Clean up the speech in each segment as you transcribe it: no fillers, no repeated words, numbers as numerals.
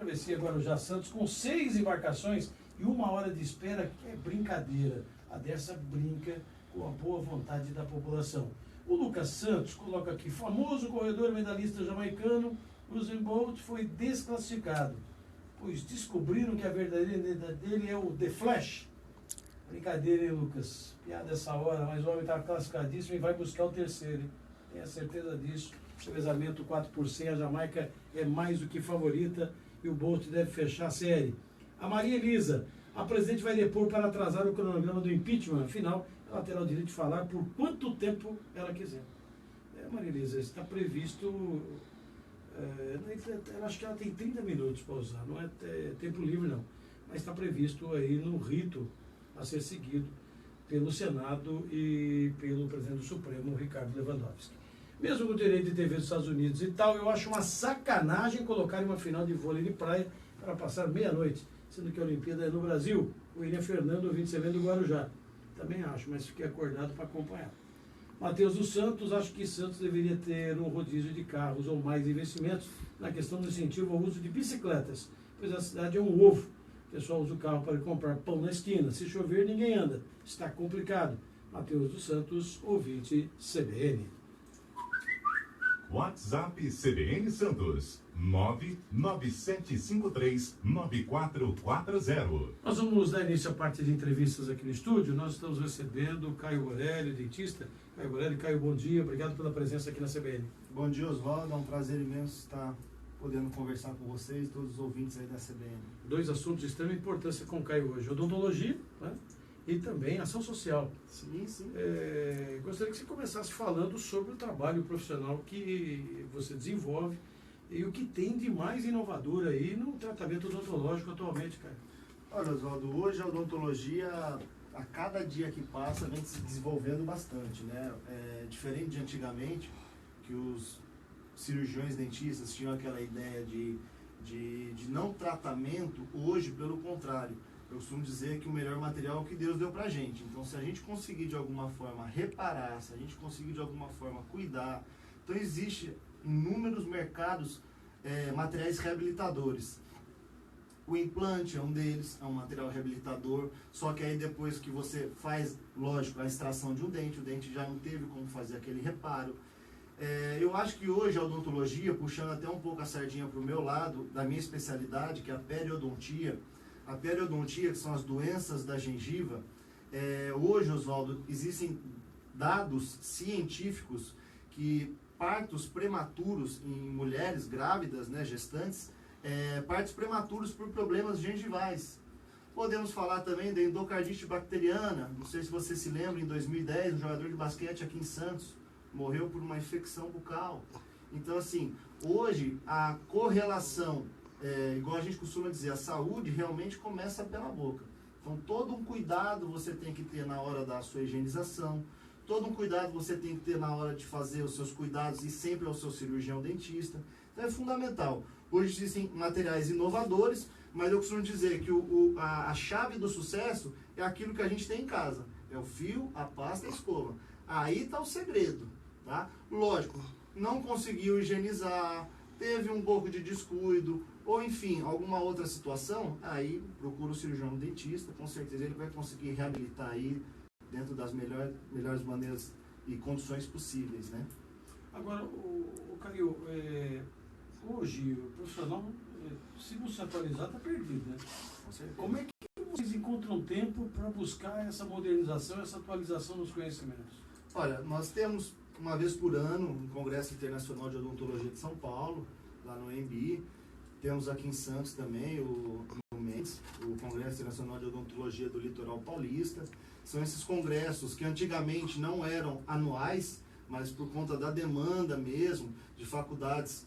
travessia Guarujá-Santos com 6 embarcações e 1 hora de espera, que é brincadeira. A dessa brinca com a boa vontade da população. O Lucas Santos coloca aqui: famoso corredor medalhista jamaicano Usain Bolt foi desclassificado, pois descobriram que a verdadeira identidade dele é o The Flash. Brincadeira, hein, Lucas? Piada essa hora, mas o homem está classificadíssimo e vai buscar o terceiro, hein? Tenha certeza disso. Revezamento 4%, a Jamaica é mais do que favorita e o Bolt deve fechar a série. A Maria Elisa: a presidente vai depor para atrasar o cronograma do impeachment. Afinal, ela terá o direito de falar por quanto tempo ela quiser. Maria Elisa, está previsto... acho que ela tem 30 minutos para usar, não é tempo livre não. Mas está previsto aí no rito a ser seguido pelo Senado e pelo presidente do Supremo, Ricardo Lewandowski. Mesmo com o direito de TV dos Estados Unidos e tal, eu acho uma sacanagem colocar uma final de vôlei de praia para passar meia-noite, sendo que a Olimpíada é no Brasil. O William Fernando, ouvinte CBN do Guarujá. Também acho, mas fiquei acordado para acompanhar. Matheus dos Santos: acho que Santos deveria ter um rodízio de carros ou mais investimentos na questão do incentivo ao uso de bicicletas, pois a cidade é um ovo. O pessoal usa o carro para comprar pão na esquina. Se chover, ninguém anda. Está complicado. Matheus dos Santos, ouvinte CBN. WhatsApp CBN Santos, 997539440. Nós vamos dar início à parte de entrevistas aqui no estúdio. Nós estamos recebendo o Caio Borelli, dentista. Caio Borelli, Caio, bom dia. Obrigado pela presença aqui na CBN. Bom dia, Oswaldo. É um prazer imenso estar podendo conversar com vocês, todos os ouvintes aí da CBN. 2 assuntos de extrema importância com o Caio hoje: odontologia, né? E também ação social. Sim, sim. Gostaria que você começasse falando sobre o trabalho profissional que você desenvolve e o que tem de mais inovador aí no tratamento odontológico atualmente, Caio. Olha, Oswaldo, hoje a odontologia, a cada dia que passa, vem se desenvolvendo bastante, né? Diferente de antigamente, que os cirurgiões dentistas tinham aquela ideia de não tratamento. Hoje, pelo contrário, eu costumo dizer que o melhor material é o que Deus deu pra gente. Então, se a gente conseguir de alguma forma reparar, se a gente conseguir de alguma forma cuidar, então existe inúmeros mercados, materiais reabilitadores. O implante é um deles, é um material reabilitador, só que aí depois que você faz, lógico, a extração de um dente, o dente já não teve como fazer aquele reparo. Eu acho que hoje a odontologia, puxando até um pouco a sardinha para o meu lado, da minha especialidade, que é a periodontia, que são as doenças da gengiva, hoje, Oswaldo, existem dados científicos que partos prematuros em mulheres grávidas, né, gestantes, partos prematuros por problemas gengivais. Podemos falar também da endocardite bacteriana. Não sei se você se lembra, em 2010, um jogador de basquete aqui em Santos morreu por uma infecção bucal. Então, assim, hoje a correlação, igual a gente costuma dizer, a saúde realmente começa pela boca. Então, todo um cuidado você tem que ter na hora da sua higienização, todo um cuidado você tem que ter na hora de fazer os seus cuidados e sempre ao seu cirurgião dentista. Então, é fundamental. Hoje existem materiais inovadores, mas eu costumo dizer que a chave do sucesso é aquilo que a gente tem em casa. É o fio, a pasta e a escova. Aí está o segredo, tá? Lógico, não conseguiu higienizar, teve um pouco de descuido, ou enfim, alguma outra situação, aí procura o cirurgião dentista, com certeza ele vai conseguir reabilitar aí dentro das melhores maneiras e condições possíveis, né? Agora, o Caio, hoje o profissional, se não se atualizar, está perdido, né? Como é que vocês encontram tempo para buscar essa modernização, essa atualização dos conhecimentos? Olha, nós temos uma vez por ano um Congresso Internacional de Odontologia de São Paulo, lá no EMBI. Temos aqui em Santos também o MENS, o Congresso Internacional de Odontologia do Litoral Paulista. São esses congressos que antigamente não eram anuais, mas por conta da demanda mesmo, de faculdades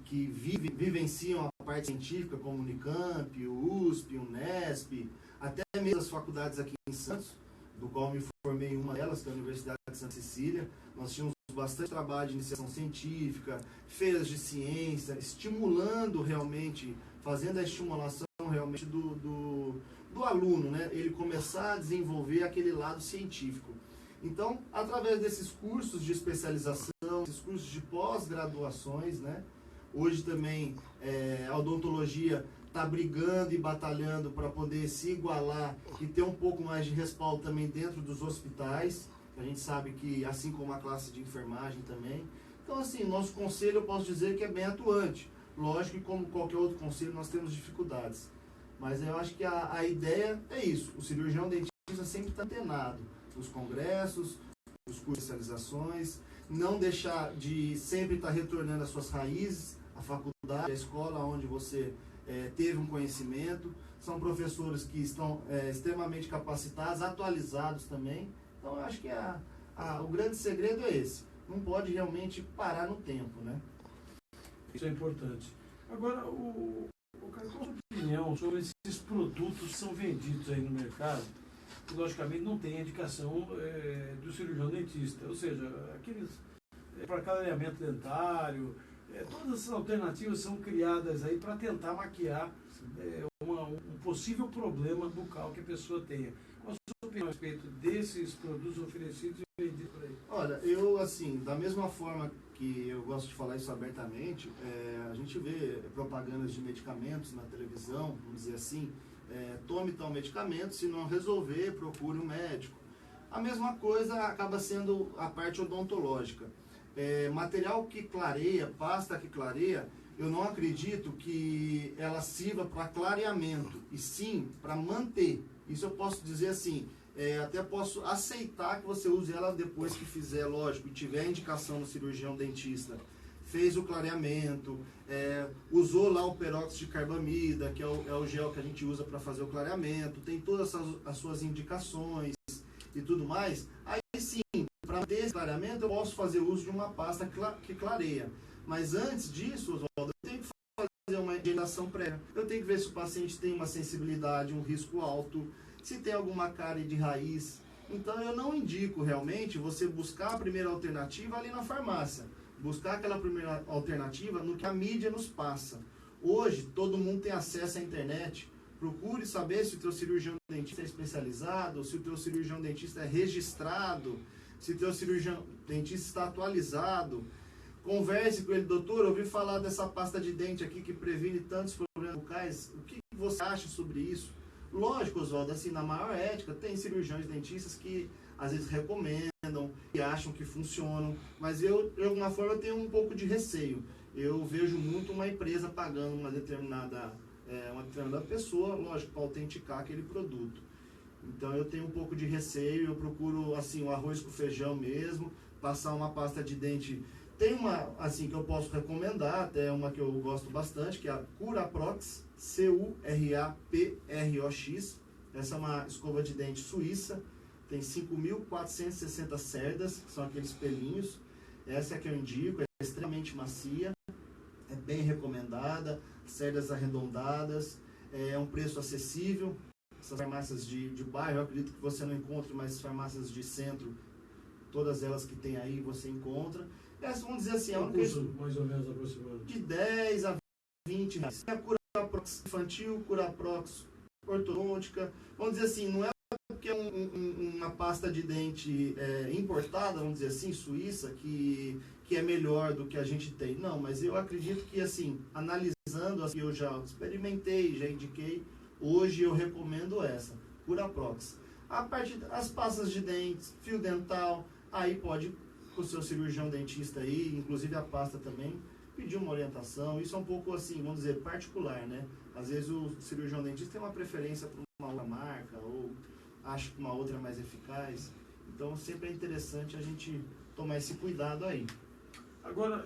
que vivenciam a parte científica, como o Unicamp, o USP, o Unesp, até mesmo as faculdades aqui em Santos, do qual me formei em uma delas, que é a Universidade de Santa Cecília. Nós tínhamos bastante trabalho de iniciação científica, feiras de ciência, estimulando realmente, fazendo a estimulação realmente do aluno, né? Ele começar a desenvolver aquele lado científico. Então, através desses cursos de especialização, esses cursos de pós-graduações, né? Hoje também a odontologia está brigando e batalhando para poder se igualar e ter um pouco mais de respaldo também dentro dos hospitais. A gente sabe que, assim como a classe de enfermagem também. Então, assim, nosso conselho eu posso dizer que é bem atuante. Lógico que, como qualquer outro conselho, nós temos dificuldades. Mas eu acho que a ideia é isso. O cirurgião dentista sempre está antenado nos congressos, nos cursos de especializações, não deixar de sempre estar retornando às suas raízes, a faculdade, a escola onde você teve um conhecimento. São professores que estão extremamente capacitados, atualizados também. Então, eu acho que o grande segredo é esse. Não pode realmente parar no tempo, né? Isso é importante. Agora, qual a sua opinião sobre esses produtos que são vendidos aí no mercado, que logicamente não tem indicação do cirurgião dentista, ou seja, aqueles para clareamento dentário, todas essas alternativas são criadas aí para tentar maquiar um possível problema bucal que a pessoa tenha. Qual a sua opinião a respeito desses produtos oferecidos e vendidos por aí? Olha, eu, assim, da mesma forma que eu gosto de falar isso abertamente, a gente vê propagandas de medicamentos na televisão, vamos dizer assim, tome tal medicamento, se não resolver, procure um médico. A mesma coisa acaba sendo a parte odontológica. Material que clareia, pasta que clareia, eu não acredito que ela sirva para clareamento, e sim para manter. Isso eu posso dizer assim, até posso aceitar que você use ela depois que fizer, lógico, e tiver indicação no cirurgião dentista, fez o clareamento, usou lá o peróxido de carbamida, que é o gel que a gente usa para fazer o clareamento, tem todas as suas indicações e tudo mais. Aí sim, para manter esse clareamento, eu posso fazer uso de uma pasta que clareia. Mas antes disso, Oswaldo, eu tenho que fazer uma higienização prévia. Eu tenho que ver se o paciente tem uma sensibilidade, um risco alto, se tem alguma cárie de raiz. Então eu não indico realmente você buscar a primeira alternativa ali na farmácia. Buscar aquela primeira alternativa no que a mídia nos passa. Hoje, todo mundo tem acesso à internet. Procure saber se o teu cirurgião dentista é especializado, se o teu cirurgião dentista é registrado, se o teu cirurgião dentista está atualizado. Converse com ele, doutor, eu ouvi falar dessa pasta de dente aqui que previne tantos problemas bucais. O que você acha sobre isso? Lógico, Oswaldo, assim, na maior ética, tem cirurgiões dentistas que às vezes recomendam e acham que funcionam, mas eu, de alguma forma, eu tenho um pouco de receio. Eu vejo muito uma empresa pagando uma determinada pessoa, lógico, para autenticar aquele produto. Então eu tenho um pouco de receio, eu procuro, assim, o arroz com feijão mesmo, passar uma pasta de dente. Tem uma, assim, que eu posso recomendar, até uma que eu gosto bastante, que é a Curaprox, Curaprox. Essa é uma escova de dente suíça, tem 5.460 cerdas, que são aqueles pelinhos. Essa é a que eu indico, é extremamente macia, é bem recomendada, cerdas arredondadas, é um preço acessível. Essas farmácias de bairro, eu acredito que você não encontre, mas farmácias de centro, todas elas que tem aí, você encontra. Essas, vamos dizer assim, é um custo mais ou menos aproximado de 10 a 20 reais. A Curaprox infantil, Curaprox ortodôntica, vamos dizer assim, não é porque é uma pasta de dente importada, vamos dizer assim, suíça, que é melhor do que a gente tem. Não, mas eu acredito que, assim, analisando, assim, eu já experimentei, já indiquei, hoje eu recomendo essa, Curaprox. A parte das pastas de dentes, fio dental, aí pode o seu cirurgião dentista aí, inclusive a pasta também, pedir uma orientação. Isso é um pouco assim, vamos dizer, particular, né? Às vezes o cirurgião dentista tem uma preferência por uma outra marca, ou acha que uma outra é mais eficaz. Então sempre é interessante a gente tomar esse cuidado aí. Agora,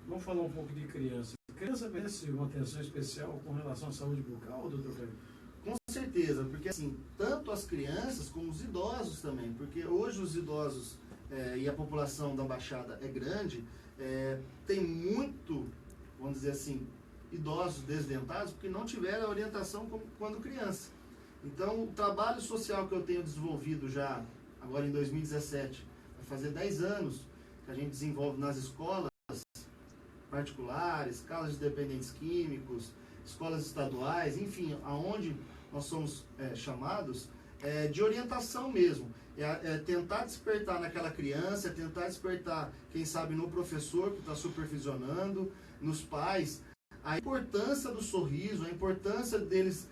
vamos falar um pouco de criança. Criança merece uma atenção especial com relação à saúde bucal, doutor Cleber? Com certeza, porque assim, tanto as crianças como os idosos também, porque hoje os idosos e a população da Baixada é grande, tem muito, vamos dizer assim, idosos desdentados porque não tiveram a orientação quando criança. Então, o trabalho social que eu tenho desenvolvido já, agora em 2017, vai fazer 10 anos, que a gente desenvolve nas escolas particulares, casas de dependentes químicos, escolas estaduais, enfim, aonde nós somos chamados, de orientação mesmo. É tentar despertar naquela criança, é tentar despertar, quem sabe, no professor que está supervisionando, nos pais, a importância do sorriso, a importância deles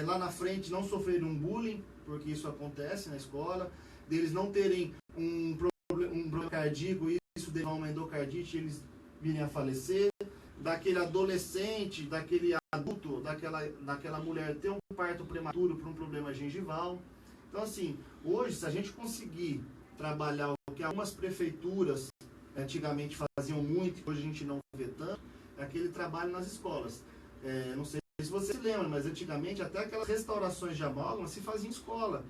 lá na frente não sofrerem um bullying, porque isso acontece na escola, deles não terem um problema cardíaco, e isso deve uma endocardite, eles virem a falecer, daquele adolescente, daquele adulto, daquela mulher ter um parto prematuro por um problema gengival. Então, assim, hoje, se a gente conseguir trabalhar o que algumas prefeituras antigamente faziam muito, hoje a gente não vê tanto, é aquele trabalho nas escolas. Não sei se você se lembra, mas antigamente até aquelas restaurações de amálgama se faziam em escola.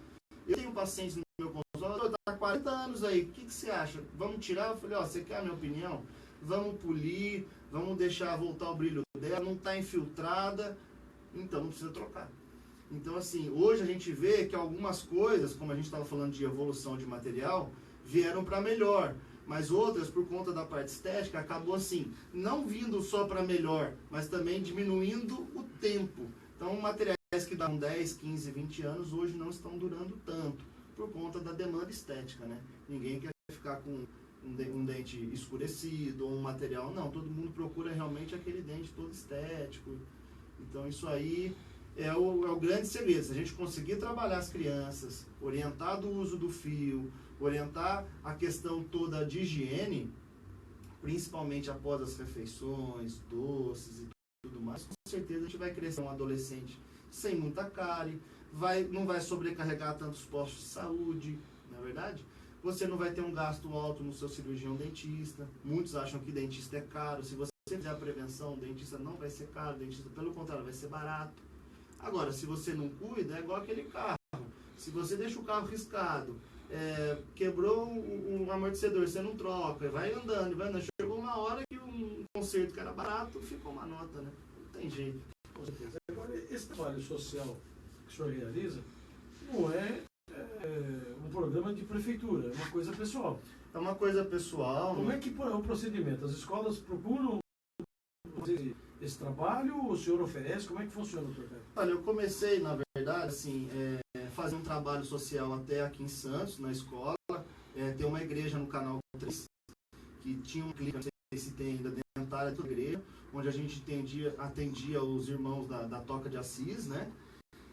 Eu tenho pacientes no meu consultório, está há 40 anos aí, o que você acha? Vamos tirar? Eu falei, você quer a minha opinião? Vamos polir, vamos deixar voltar o brilho dela, não está infiltrada, então não precisa trocar. Então, assim, hoje a gente vê que algumas coisas, como a gente estava falando de evolução de material, vieram para melhor, mas outras, por conta da parte estética, acabou assim, não vindo só para melhor, mas também diminuindo o tempo. Então, materiais que davam 10, 15, 20 anos, hoje não estão durando tanto, por conta da demanda estética, né? Ninguém quer ficar com um dente escurecido, ou um material, não, todo mundo procura realmente aquele dente todo estético. Então, isso aí é o grande segredo. Se a gente conseguir trabalhar as crianças, orientar do uso do fio, orientar a questão toda de higiene, principalmente após as refeições, doces e tudo mais, com certeza a gente vai crescer um adolescente sem muita cárie, não vai sobrecarregar tantos postos de saúde, não é verdade? Você não vai ter um gasto alto no seu cirurgião dentista. Muitos acham que dentista é caro. Se você fizer a prevenção, o dentista não vai ser caro, o dentista, pelo contrário, vai ser barato. Agora, se você não cuida, é igual aquele carro. Se você deixa o carro riscado, quebrou um amortecedor, você não troca, vai andando, chegou uma hora que um conserto que era barato, ficou uma nota, né? Não tem jeito. Com certeza. Agora, esse trabalho social que o senhor realiza não é um programa de prefeitura, é uma coisa pessoal. É uma coisa pessoal. Como é que é o procedimento? As escolas procuram fazer esse trabalho, o senhor oferece? Como é que funciona, doutor Caio? Olha, eu comecei, na verdade, assim, fazer um trabalho social até aqui em Santos, na escola. Tem uma igreja no canal 3, que tinha um clínica, não sei se tem ainda, dentária da igreja, onde a gente atendia os irmãos da Toca de Assis, né?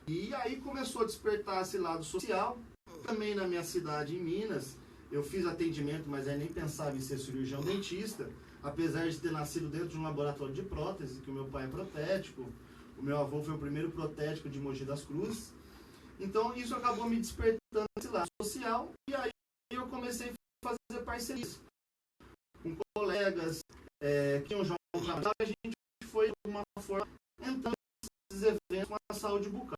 E aí começou a despertar esse lado social. Também na minha cidade, em Minas, eu fiz atendimento, mas aí nem pensava em ser cirurgião dentista, apesar de ter nascido dentro de um laboratório de prótese, que o meu pai é protético, o meu avô foi o primeiro protético de Mogi das Cruzes. Então isso acabou me despertando esse lado social, e aí eu comecei a fazer parcerias com colegas que tinham já um trabalho, e a gente foi de uma forma entrando nesses eventos com a saúde bucal.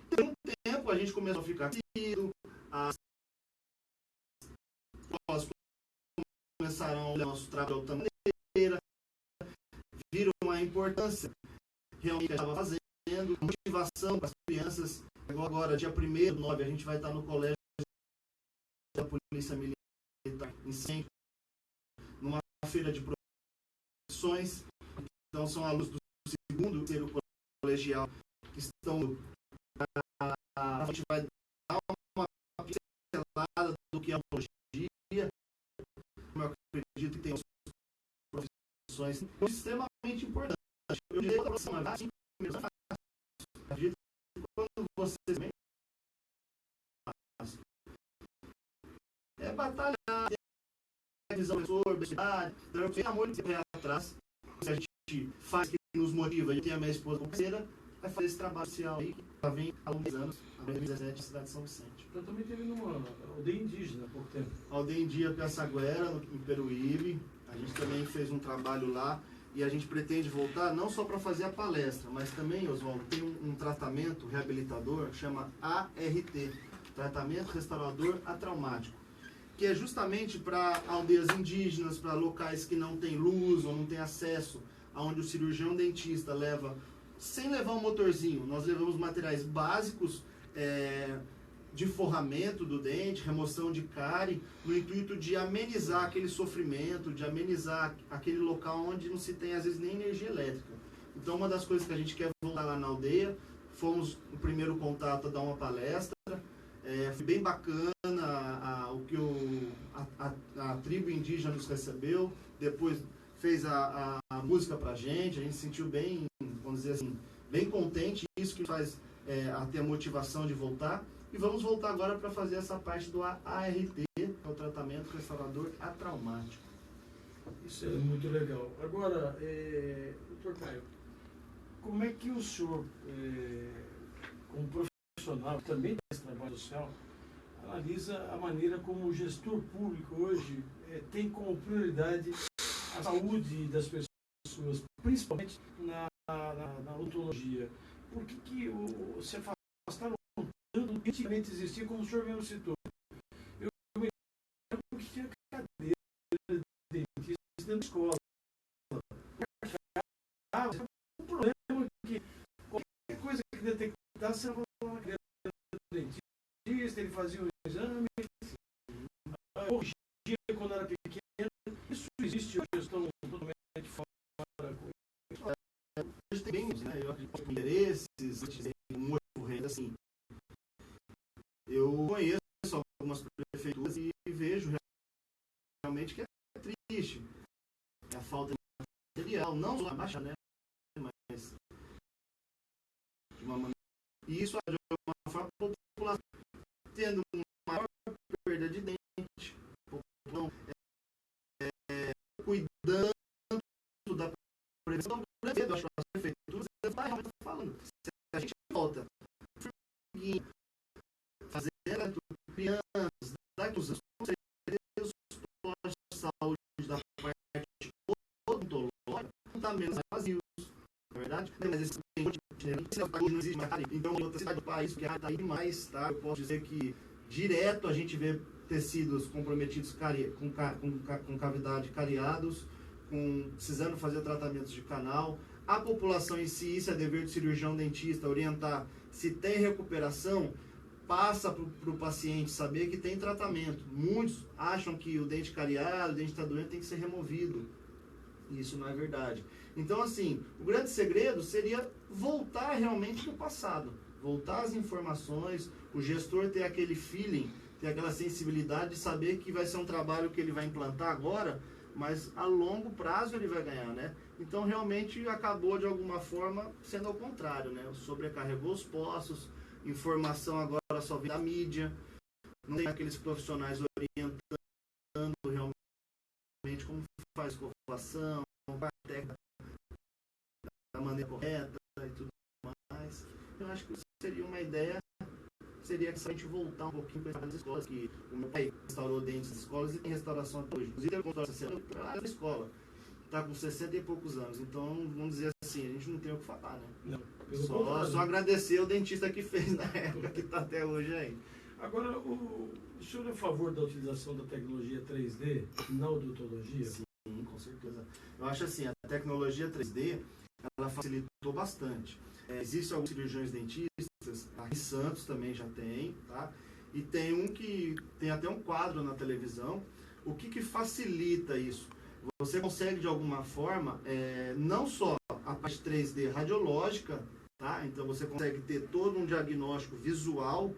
Por um tempo a gente começou a ficar conhecido, as escolas começaram a olhar nosso trabalho de outra maneira, viram a importância realmente que a gente estava fazendo, motivação para as crianças. Agora, dia 1º de 9, a gente vai estar no colégio da Polícia Militar em Centro, numa feira de profissões. Então, são alunos do 2º e 3º colegial que estão. A gente vai dar uma pincelada do que é a odontologia. Eu acredito que tem profissões extremamente importantes. Eu diria para você, mas 5 minutos é fácil. Acredito que quando você batalhar, ter visão do professor, obesidade, tem amor de correr atrás. Se a gente faz o que nos motiva, eu tenho a minha esposa parceira, vai fazer esse trabalho social aí, que já vem há alguns anos, em 2017, na cidade de São Vicente. Eu também teve numa aldeia indígena há pouco tempo. Aldeia indígena Piaçaguera, em Peruíbe. A gente também fez um trabalho lá e a gente pretende voltar não só para fazer a palestra, mas também, Oswaldo, tem um tratamento reabilitador que chama ART, Tratamento Restaurador Atraumático, que é justamente para aldeias indígenas, para locais que não têm luz ou não têm acesso, aonde o cirurgião dentista leva, sem levar um motorzinho, nós levamos materiais básicos de forramento do dente, remoção de cárie, no intuito de amenizar aquele sofrimento, de amenizar aquele local onde não se tem, às vezes, nem energia elétrica. Então, uma das coisas que a gente quer voltar lá na aldeia, fomos o primeiro contato a dar uma palestra. Foi bem bacana o que a tribo indígena nos recebeu. Depois fez a música pra gente. A gente se sentiu bem, vamos dizer assim, bem contente. Isso que faz ter a motivação de voltar. E vamos voltar agora para fazer essa parte do ART, que é o tratamento restaurador atraumático. Isso é muito legal. Agora, doutor Caio, como é que o senhor, como profissional, também desse trabalho social, analisa a maneira como o gestor público hoje tem como prioridade a saúde das pessoas, principalmente na odontologia? Por que se afastaram tanto do que antigamente existia, como o senhor mesmo citou? Eu me lembro que tinha cadeira de dentista dentro da escola. Um problema que qualquer coisa que detectasse, era uma cadeira do dentista, ele fazia um exame, corrigia quando era pequeno. Isso existe hoje, estão totalmente fora com isso. Hoje tem bem, né? Eu acredito que interesses, assim, eu conheço algumas prefeituras e vejo realmente que é triste a falta de material, não só a baixa, né, mas de uma maneira. E isso de uma forma a população tendo uma maior perda de dente, a população cuidando da prevenção. Eu acho que as prefeituras realmente estão falando. Se a gente volta fazer crianças, daqui os anos, com certeza os postos de saúde da parte odontológica não está menos vazios, não é verdade? Mas esse não existe mais. Então, em outra cidade do país, que está aí demais, tá? Eu posso dizer que direto a gente vê tecidos comprometidos com cavidade cariados, precisando fazer tratamentos de canal. A população em si, isso é dever do cirurgião dentista, orientar se tem recuperação, passa para o paciente saber que tem tratamento. Muitos acham que o dente cariado, o dente está doente, tem que ser removido. Isso não é verdade. Então, assim, o grande segredo seria voltar realmente para o passado, voltar às informações, o gestor ter aquele feeling, ter aquela sensibilidade de saber que vai ser um trabalho que ele vai implantar agora, mas a longo prazo ele vai ganhar, né? Então, realmente, acabou, de alguma forma, sendo ao contrário, né? Sobrecarregou os postos, informação agora só vem da mídia, não tem aqueles profissionais orientando realmente como faz escovação, a técnica da maneira correta e tudo mais. Eu acho que seria uma ideia, seria que se a gente voltar um pouquinho para as escolas, que o meu pai restaurou dentes de escolas e tem restauração até hoje. Inclusive, ele contou na escola. Está com 60 e poucos anos, então vamos dizer assim, a gente não tem o que falar, né? Não, só agradecer o dentista que fez na época, que está até hoje aí. Agora, o senhor é a favor da utilização da tecnologia 3D na odontologia? Sim, com certeza. Eu acho assim, a tecnologia 3D, ela facilitou bastante. Existem alguns cirurgiões dentistas, a Santos também já tem, tá? E tem um que tem até um quadro na televisão. O que facilita isso? Você consegue, de alguma forma, não só a parte 3D radiológica, tá? Então você consegue ter todo um diagnóstico visual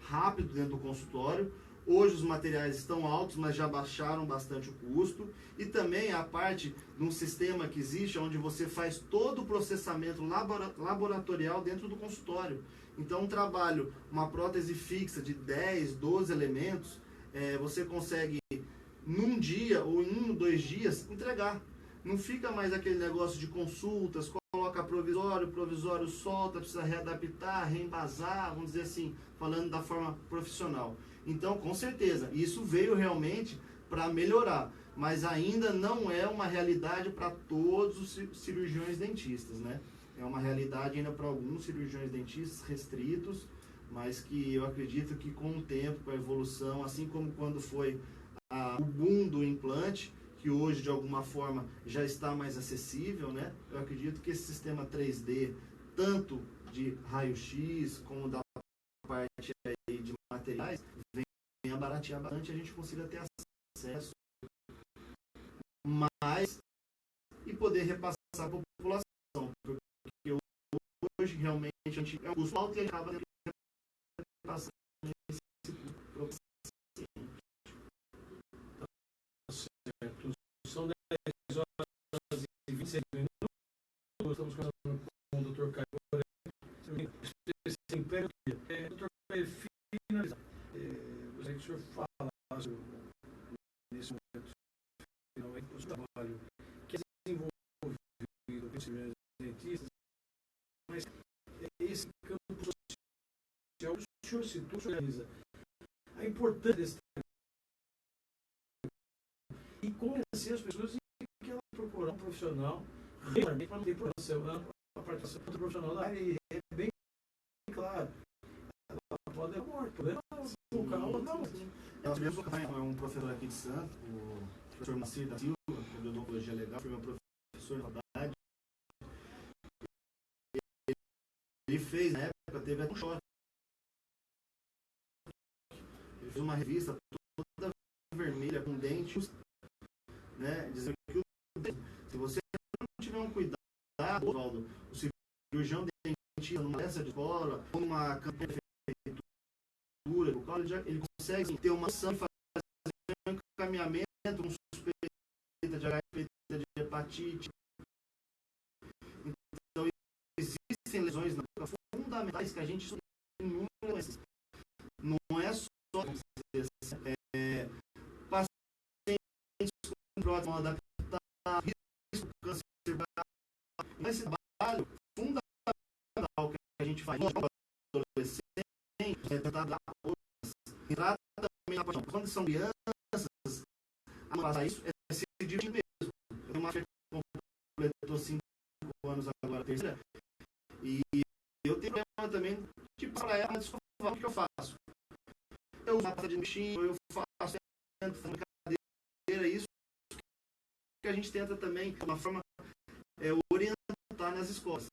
rápido dentro do consultório. Hoje os materiais estão altos, mas já baixaram bastante o custo. E também a parte de um sistema que existe, onde você faz todo o processamento laboratorial dentro do consultório. Então um trabalho, uma prótese fixa de 10, 12 elementos, você consegue num dia ou em 1 ou 2 dias entregar. Não fica mais aquele negócio de consultas, coloca provisório solta, precisa readaptar, reembasar, vamos dizer assim, falando da forma profissional. Então, com certeza, isso veio realmente para melhorar, mas ainda não é uma realidade para todos os cirurgiões dentistas, né? É uma realidade ainda para alguns cirurgiões dentistas restritos, mas que eu acredito que com o tempo, com a evolução, assim como quando foi o boom do implante, que hoje de alguma forma já está mais acessível, né? Eu acredito que esse sistema 3D, tanto de raio-x como da parte aí de materiais, venha baratear bastante, a gente consiga ter acesso mais e poder repassar a população, porque hoje realmente é um custo alto e a gente acaba passando esse pro certo. São 10 horas e 26 minutos. Estamos conversando com o Dr. Caio Borelli. Esse império Dr. Caio, finalizar. Gostaria que o senhor falasse nesse momento finalmente do trabalho que é desenvolvido pelos cirurgiões dentistas, mas esse campo social, o senhor citou, o senhor realiza a importância desse trabalho e convencer as pessoas que ela procurar um profissional regularmente para não ter problema a participação do profissional da área. E é bem claro, ela pode ter morte, problema local ou não. Nós tivemos um professor aqui de Santos, o professor Macir da Silva, de odontologia legal, foi meu professor na faculdade. Ele fez, na época, teve até um choque. Ele fez uma revista toda vermelha, com dentes, né, dizendo que se você não tiver um cuidado, Oswaldo, o cirurgião dentista numa palestra de escola, ou numa campanha de prefeitura, do college, ele consegue ter uma ação e fazer um encaminhamento, um suspeita de HIV, de hepatite. Então, existem lesões na boca fundamentais que a gente estuda em inúmeras doenças. Não é só pacientes com prótese adaptar, risco de câncer. Esse trabalho fundamental que a gente faz com adolescentes é tentar dar entrar também na paixão. Quando são crianças, a passar isso é se divertir mesmo. Eu tenho uma filha que completou 5 anos agora, terceira, e eu tenho problema também de para ela desconfortável. O que eu faço? Eu uso a pasta de bichinho, eu faço brincadeira, isso que a gente tenta também, de uma forma, orientar nas escolas.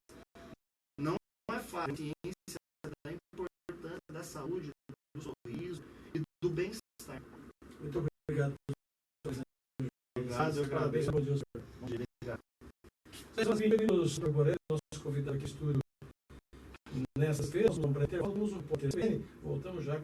Não é fácil. A ciência da importância da saúde, do sorriso e do bem-estar. Muito obrigado. Obrigado. Parabéns, bom dia, senhor. Bom dia. Obrigado. Sejam bem-vindos, Dr. Borelli, nosso convidado aqui no estúdio nessas feiras, vamos para intervalo, voltamos já com